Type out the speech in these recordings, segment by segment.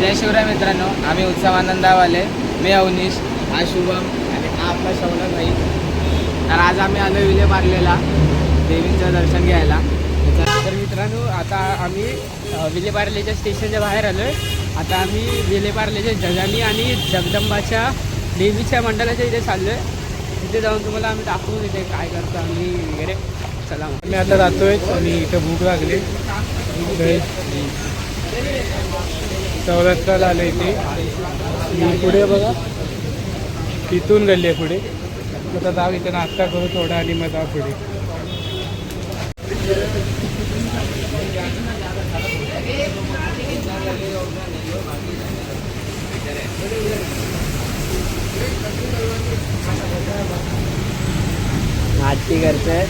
जय शिवराय मित्रांनो, आम्ही उत्सव आनंदावाले. मी अवनीश, हा शुभम आणि हा आपला शौनक भाई. तर आज आम्ही आलो विलेपार्लेला देवींचं दर्शन घ्यायला. तर मित्रांनो, आता आम्ही विलेपार्लेच्या स्टेशनच्या बाहेर आलो आहे. आता आम्ही विलेपार्लेच्या जगानी आणि जगदंबाच्या देवीच्या मंडळाच्या इथे चाललो आहे. तिथे जाऊन तुम्हाला आम्ही दाखवून इथे काय करतो आम्ही वगैरे. चला, मी आता जातोय आणि इथं भूक लागली. चौरस्त्याला आलं इथे. पुढे बघा, तिथून गल्ली आहे पुढे. आता जाऊ इथे नाश्ता करू थोडा आणि मग जाऊ पुढे. नाटकी करते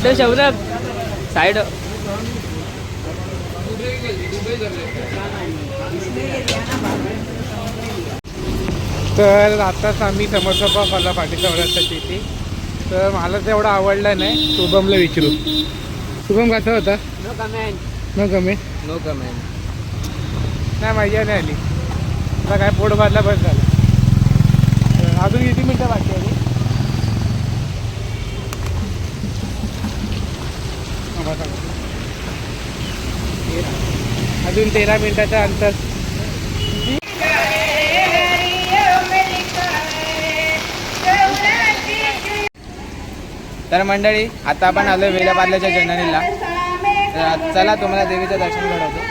तो शौनक साईड. तर आताच आम्ही समोरचा खाल्ला पाठी चौरस्त्याची इथे. तर मला तेवढा आवडला नाही. शुभमला विचारू. शुभम कसा होता? No comment. न कमी नो कमेंट. नाही, मजा नाही आली. आता काय पोट भरला बस झालं. अजून किती मिनटं बाकी आहे? अजून 13 मिनिटाचं अंतर. तर मंडळी, आता आपण आलो विलेपार्लेच्या जननीला. तर चला, तुम्हाला देवीचं दर्शन घडवतो.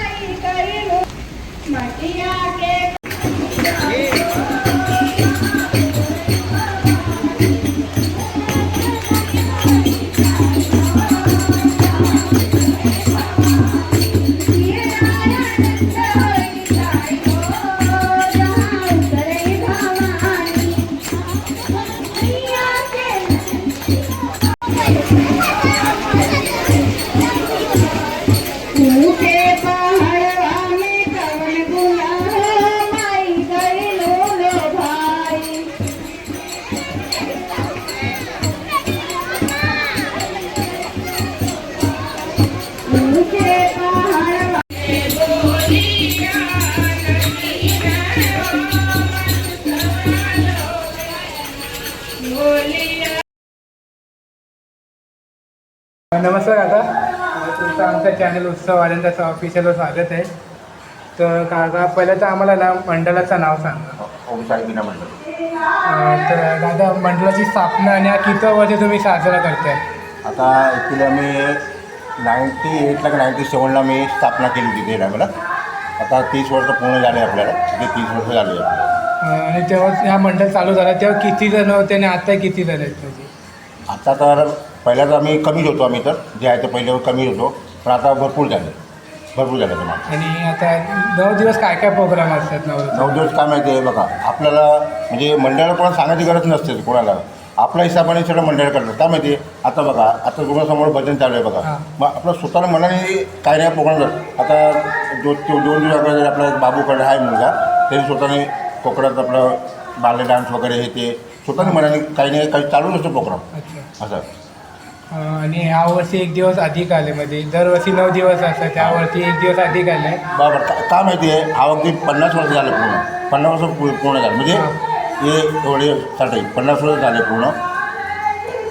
नमस्कार काका, तुमचं आमच्या चॅनल उत्सव आनंदाचं ऑफिशियल स्वागत आहे. तर काका, पहिलं तर आम्हाला ना मंडळाचं नाव सांगा. ओम साई बिना मंडळ. तर दादा, मंडळाची स्थापना आणि किती वर्ष तुम्ही साजरा करताय? आता ॲक्च्युली आम्ही 98ला का 97ला मी स्थापना केली होती ते टायमाला. आता 30 वर्ष पूर्ण झाले आपल्याला. ते 30 वर्ष झाले. आणि तेव्हा ह्या मंडळ चालू झाला तेव्हा किती जण होते आणि आता किती जण आहेत त्याची? आता तर पहिल्या तर आम्ही कमीच होतो. आम्ही तर जे आहे ते पहिल्यावर कमी होतो, पण आता भरपूर झाले तुम्हाला. आणि आता 9 दिवस काय काय प्रोग्राम असतात? 9 दिवस काय माहिती आहे बघा, आपल्याला म्हणजे मंडळाला कोणाला सांगायची गरज नसते. कोणाला आपल्या हिसाबाने सगळं मंडळ करतात. काय माहिती आहे, आता बघा, आता तुम्हासमोर भजन चालू आहे बघा. मग आपलं स्वतःला मनाने काय नाही प्रोग्राम करत. आता 2 दिवस अगोदर आपला बाबूकडे आहे मुलगा, त्यांनी स्वतःने कोकणात आपलं बाले डान्स वगैरे हे ते स्वतःने मनाने काही चालू नसतो प्रोग्राम. अच्छा. असं. आणि ह्या वर्षी 1 दिवस अधिक आले. मध्ये दरवर्षी 9 दिवस असतात, त्यावरती 1 दिवस अधिक आले. बरोबर. काय माहिती आहे, हा अगदी 50 वर्ष झाले पूर्ण. 50 वर्ष पूर्ण झाले म्हणजे हे एवढे 50 वर्ष झाले पूर्ण.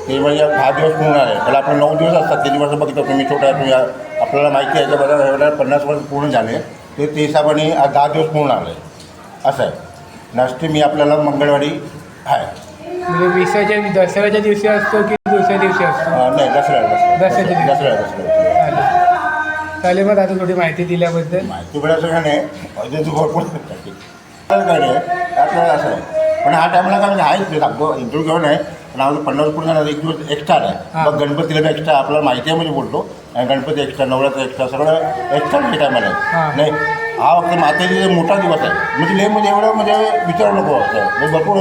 ते म्हणजे 10 दिवस पूर्ण आले. त्याला आपण 9 दिवस असतात. त्याची वर्ष बघितलं तुम्ही, छोटा तुम्ही, आपल्याला माहिती आहे बघा, एवढ्या 50 वर्ष पूर्ण झाले. ते हिसाबाने 10 दिवस पूर्ण आले. असं आहे. नष्टी आपल्याला मंगळवारी आहे. म्हणजे विसर्जन दसऱ्याच्या दिवशी असतो की दुसऱ्या दिवशी असतो? नाही, दसऱ्याला. चालेल. मग आता थोडी माहिती दिल्याबद्दल. माहिती मिळायचं का नाही, तू भरपूर काय नाही आपल्याला असं आहे. पण हा टाईमला काय म्हणजे आहेच ते सांगतो, इंटरव्ह्यू घेऊन आहे. पण आम्हाला 50 पूर्ण झाला, 1 दिवस एक्स्ट्रा आहे. मग गणपतीला बी एक्स्ट्रा आपल्याला माहिती आहे म्हणजे बोलतो. आणि गणपती एक्स्ट्रा, नवरात्र एक्स्ट्रा, सगळं एक्स्ट्रा हे टायमाला आहे. नाही, हा फक्त मातेचा मोठा दिवस आहे. म्हणजे लय म्हणजे एवढं म्हणजे विचारू नको असतं. म्हणजे भरपूर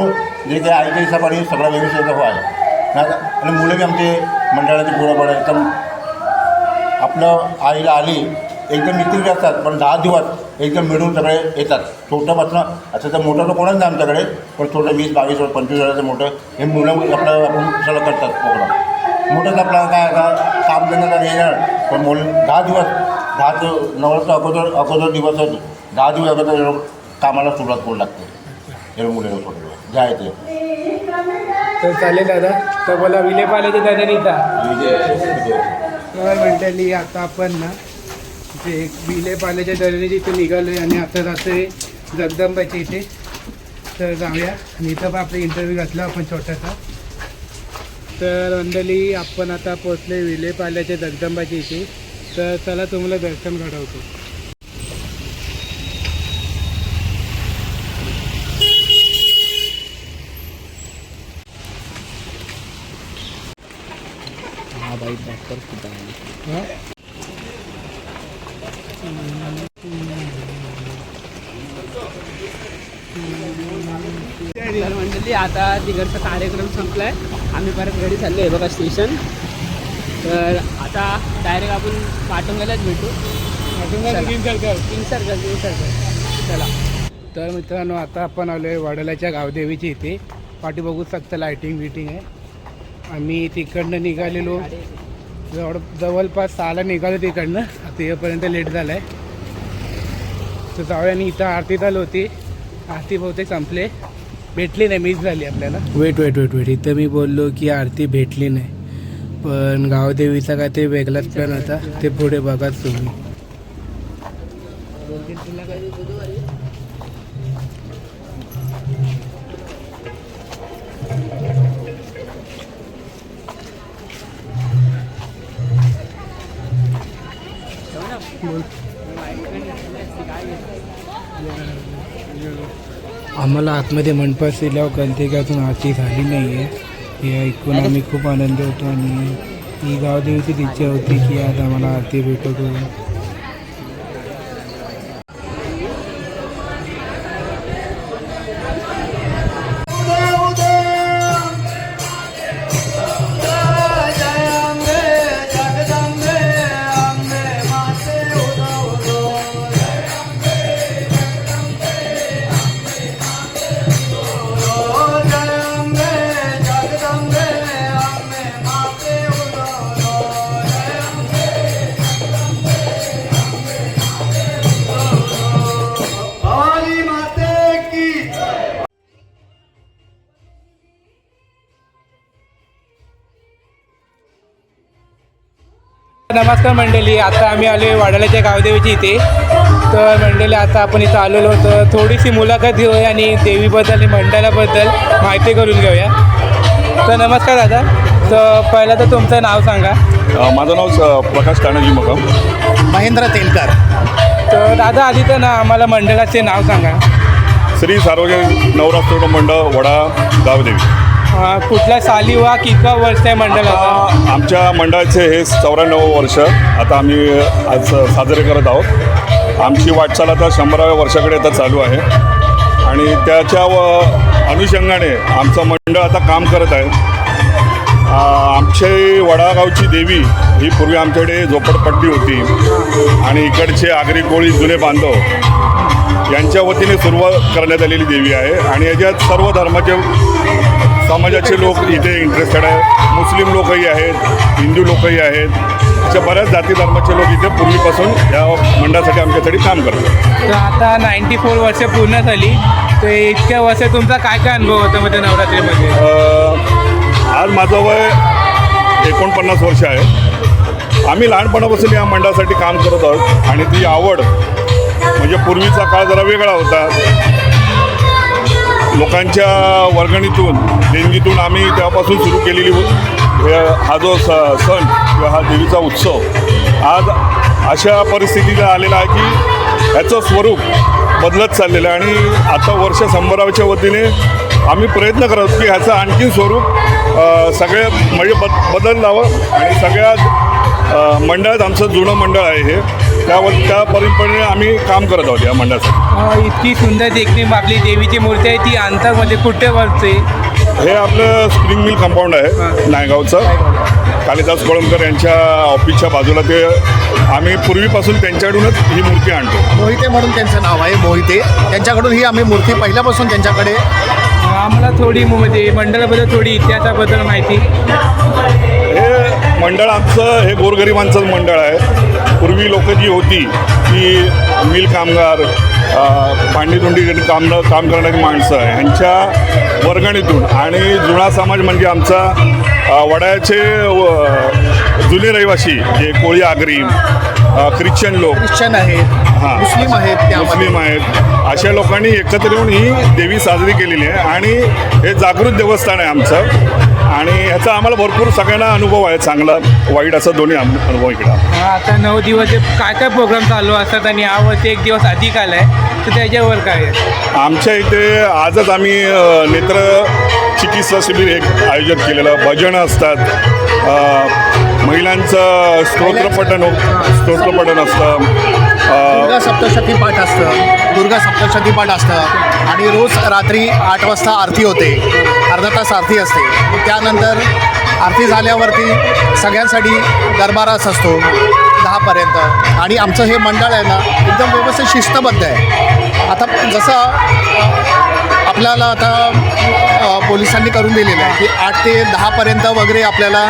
जे काही आईच्या हिसाबाने सगळा व्यवस्थित आहे. आणि मुलं बी आमचे मंडळाची पोरं पडा एकदम आपलं आईला आली एकदम मित्र असतात, पण 10 दिवस एकदम मिळून सगळे येतात. छोटंपासनं असं तर मोठं तर कोणच नाही आमच्याकडे, पण छोटं 20-22 वर्ष 25 वर्षाचं मोठं हे मुलं आपलं आपण सगळं करतात प्रोग्राम. मोठंच आपल्याला काय आता 7 जण येणार पण 10 दिवस 10 ते नवरात्र अगोदर दिवस 10 दिवस अगोदर कामाला सुरुवात करू लागते मुलीला सोडलं जायचं. तर चालेल दादा. तर मला विलेपार्ल्याच्या दर्शनीचा तर मंडळी आता आपण ना जे विलेपार्ल्याच्या दर्शनीची इथे निघालो आहे आणि आता जातो आहे जगदंबाच्या इथे. तर जाऊया आणि इथं पण आपला इंटरव्ह्यू घातला आपण छोटासा. तर मंडळी आपण आता पोचले विलेपार्ल्याच्या जगदंबाच्या इथे. तर चला तुम्हाला दर्शन घडवतो. हा बाई डॉक्टर सुद्धा आली. तर मंडळी आता तिकडचा कार्यक्रम संपलाय. आम्ही परत घरी चाललो आहे बघा स्टेशन. तर आता डायरेक्ट आपण पाटुंग्यालाच भेटू. King circle. चला. तर मित्रांनो आता आपण आलो आहे वडाल्याच्या गावदेवीची इथे. पाठी बघू शकता लायटिंग बिटिंग आहे. आम्ही तिकडनं निघालेलो जवळपास 6ला निघालो तिकडनं. आता येईपर्यंत लेट झाला आहे. तर जाऊया. आणि इथं आरती चालू होती. आरती बहुतेक संपले, भेटली नाही, मिस झाली आपल्याला. वेट इथं मी बोललो की आरती भेटली नाही, पण गावदेवीचा काय ते वेगळाच प्लॅन होता. ते पुढे बघाच तुम्ही. आम्हाला आतमध्ये मंडपात शिरल्यावर कळते की अजून आरती झाली नाही आहे. हे ऐकून आम्ही खूप आनंद होतो आणि ही गावदेवीचीच इच्छा होती की आज आम्हाला आरती भेटत होती. नमस्कार मंडळी. आता आम्ही आलो आहे वाडाल्याच्या गावदेवीची इथे. तर मंडळी आता आपण इथं आलेलो तर थोडीशी मुलाखत घेऊया आणि देवीबद्दल आणि मंडळाबद्दल माहिती करून घेऊया. तर नमस्कार दादा. तर पहिलं तर तुमचं नाव सांगा. माझं नाव प्रकाश तानाजी मकम. महेंद्र तेलकर. तर दादा आधी तर ना आम्हाला मंडळाचे नाव सांगा. श्री सार्वजनिक नवरात्र मंडळ वडा गावदेवी. कुठल्या साली वा कितवा वर्ष आहे मंडळाचा? आमच्या मंडळाचे हे 94 वर्ष आता आम्ही आज साजरे करत आहोत. आमची वाटचाल आता 100व्या वर्षाकडे आता चालू आहे आणि त्याच्या अनुषंगाने आमचं मंडळ आता काम करत आहे. आमची वडागावची देवी ही पूर्वी आमच्याकडे झोपडपट्टी होती आणि इकडचे आगरी कोळी जुने बांधव यांच्या वतीने सुरुवात करण्यात आलेली देवी आहे आणि याच्यात सर्व धर्माचे समाजाचे लोक इथे इंटरेस्टेड आहे. मुस्लिम लोकही आहेत, हिंदू लोकही आहेत, अशा बऱ्याच जाती धर्माचे लोक इथे पूर्वीपासून या मंडळासाठी आमच्यासाठी काम करतात. तर आता 94 वर्ष पूर्ण झाली. तर इतक्या वर्ष तुमचा काय काय अनुभव होता मध्ये नवरात्रीमध्ये? आज माझं वय 49 वर्ष आहे. आम्ही लहानपणापासून या मंडळासाठी काम करत आहोत आणि ती आवड म्हणजे पूर्वीचा काळ जरा वेगळा होता. लोकांच्या वर्गणीतून देणगीतून आम्ही तेव्हापासून सुरू केलेली हा जो सण किंवा हा देवीचा उत्सव आज अशा परिस्थितीला आलेला आहे की ह्याचं स्वरूप बदलत चाललेलं आहे आणि आता वर्ष 100व्याच्या वतीने आम्ही प्रयत्न करत आहोत की ह्याचं आणखीन स्वरूप सगळ्या म्हणजे बदलावं आणि सगळ्या मंडळात आमचं जुनं मंडळ आहे हे त्या परिपणे आम्ही काम करत आहोत या मंडळासाठी. इतकी सुंदर देखणी आपली देवीची मूर्ती आहे ती अंतरमध्ये कुठे वरते? हे आपलं स्प्रिंग मिल कंपाऊंड आहे नायगावचं. कालिदास कोळंबकर यांच्या ऑफिसच्या बाजूला ते आम्ही पूर्वीपासून त्यांच्याकडूनच ही मूर्ती आणतो. मोहिते म्हणून त्यांचं नाव आहे, मोहिते. त्यांच्याकडून ही आम्ही मूर्ती पहिल्यापासून त्यांच्याकडे. आम्हाला थोडी म्हणजे मंडळाबद्दल थोडी इतिहासाबद्दल माहिती. हे मंडळ आमचं हे गोरगरिबांचंच मंडळ आहे. पूर्वी लोक जी होती ती मिल कामगार, भांडीधुंडी काम करणारी माणसं ह्यांच्या वर्गणीतून आणि जुना समाज म्हणजे आमचा वडाळ्याचे जुने रहिवासी जे कोळी आगरी, ख्रिश्चन लोक, ख्रिश्चन आहेत, हां, मुस्लिम आहेत, त्यामध्ये मुस्लिम आहेत, अशा लोकांनी एकत्र येऊन ही देवी साजरी केलेली आहे आणि हे जागृत देवस्थान आहे आमचं आणि ह्याचा आम्हाला भरपूर सगळ्यांना अनुभव आहे, चांगला वाईट असा दोन्ही अनुभव इकडं. आता 9 दिवस काय काय प्रोग्राम चालू असतात आणि यावर्षी 1 दिवस अधिक आला आहे, तर त्याच्यावर काय आहे? आमच्या इथे आजच आम्ही नेत्र चिकित्सा शिबिर एक आयोजित केलेलं, भजनं असतात, महिलांचं स्तोत्रपठण असतं, दुर्गा सप्तशती पाठ असतं आणि रोज रात्री 8 वाजता आरती होते, अर्धा तास आरती असते. त्यानंतर आरती झाल्यावरती सगळ्यांसाठी दरबारास असतो 10पर्यंत आणि आमचं हे मंडळ आहे ना एकदम व्यवस्थित शिस्तबद्ध आहे. आता जसं आपल्याला आता पोलिसांनी करून दिलेलं आहे की 8 ते 10पर्यंत वगैरे आपल्याला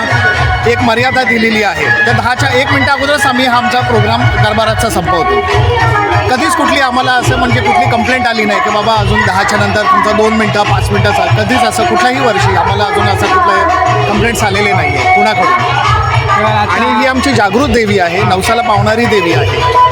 एक मर्यादा दिलेली आहे. त्या 10च्या 1 मिनटा अगोदरच आम्ही हा आमचा प्रोग्राम दरबाराचा संपवतो. कधीच कुठली आम्हाला असं म्हणजे कुठली कंप्लेंट आली नाही की बाबा अजून 10च्या नंतर तुमचं 2 मिनटं 5 मिनटं चाल. कधीच असं कुठल्याही वर्षी आम्हाला अजून असं कुठलं कंप्लेंट्स आलेले नाही आहे कुणाकडून. आणि ही आमची जागृत देवी आहे, नवसाला पावणारी देवी आहे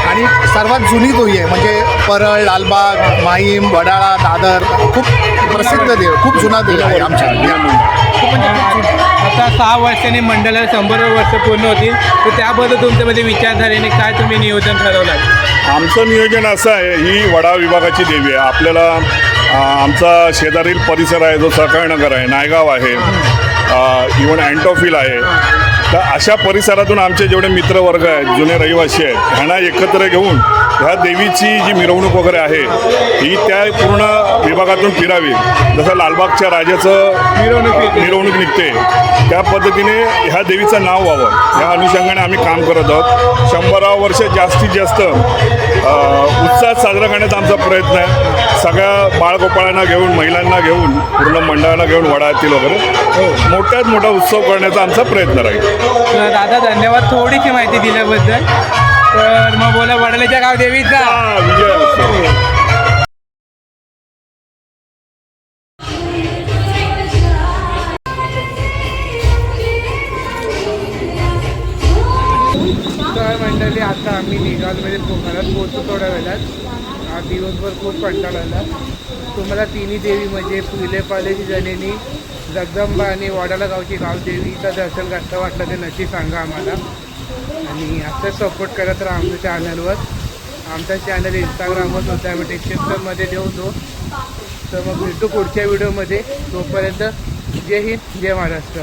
आणि सर्वात जुनी देवी आहे. म्हणजे परळ, लालबाग, माहीम, वडाळा, दादर खूप प्रसिद्ध देव, खूप जुना देव आहे आमच्या. खूप म्हणजे खूप जुना. आता 6 वर्षांनी मंडळाला 100 वर्ष पूर्ण होतील, तर त्याबद्दल तुमच्यामध्ये विचारधारेने काय तुम्ही नियोजन ठरवलं? आमचं नियोजन असं आहे, ही वडाळ विभागाची देवी आहे. आपल्याला आमचा शेजारील परिसर आहे जो सकाळनगर आहे, नायगाव आहे, इव्हन अँटोफिल आहे. तर अशा परिसरातून आमचे जेवढे मित्रवर्ग आहेत, जुने रहिवासी आहेत, ह्यांना एकत्र घेऊन ह्या देवीची जी मिरवणूक वगैरे आहे ही त्या पूर्ण विभागातून फिरावी. जसं लालबागच्या राजाचं मिरवणूक निघते त्या पद्धतीने ह्या देवीचं नाव व्हावं या अनुषंगाने आम्ही काम करत आहोत. 100 वर्ष जास्तीत जास्त उत्साहात साजरा करण्याचा आमचा प्रयत्न आहे. सगळ्या बाळगोपाळांना घेऊन, महिलांना घेऊन, पूर्ण मंडळांना घेऊन वडाळ्यातील वगैरे मोठ्यात मोठा उत्सव करण्याचा आमचा प्रयत्न राहील. तर दादा धन्यवाद थोडीशी माहिती दिल्याबद्दल. तर मग बोला वडाळ्याच्या गाव देवीचा विजय असतो. तर मंडळी आता आम्ही निघालो म्हणजे घरात पोहोचतो थोड्या वेळात. आज दिवसभर खूप कंटाळा आला. तुम्हाला तिन्ही देवी म्हणजे फुलेपालेची जनेनी, जगदंबा आणि वडाळा गावची गावदेवीचं दर्शन कसं वाटलं ते नक्की सांगा आम्हाला. आणि असंच सपोर्ट करत राहा आमच्या चॅनलवर. आमचा चॅनल इंस्टाग्रामवर सुद्धा आम्ही डिस्क्रिप्शनमध्ये ठेवतो. तर मग भेटू पुढच्या व्हिडिओमध्ये. तोपर्यंत जय हिंद, जय महाराष्ट्र.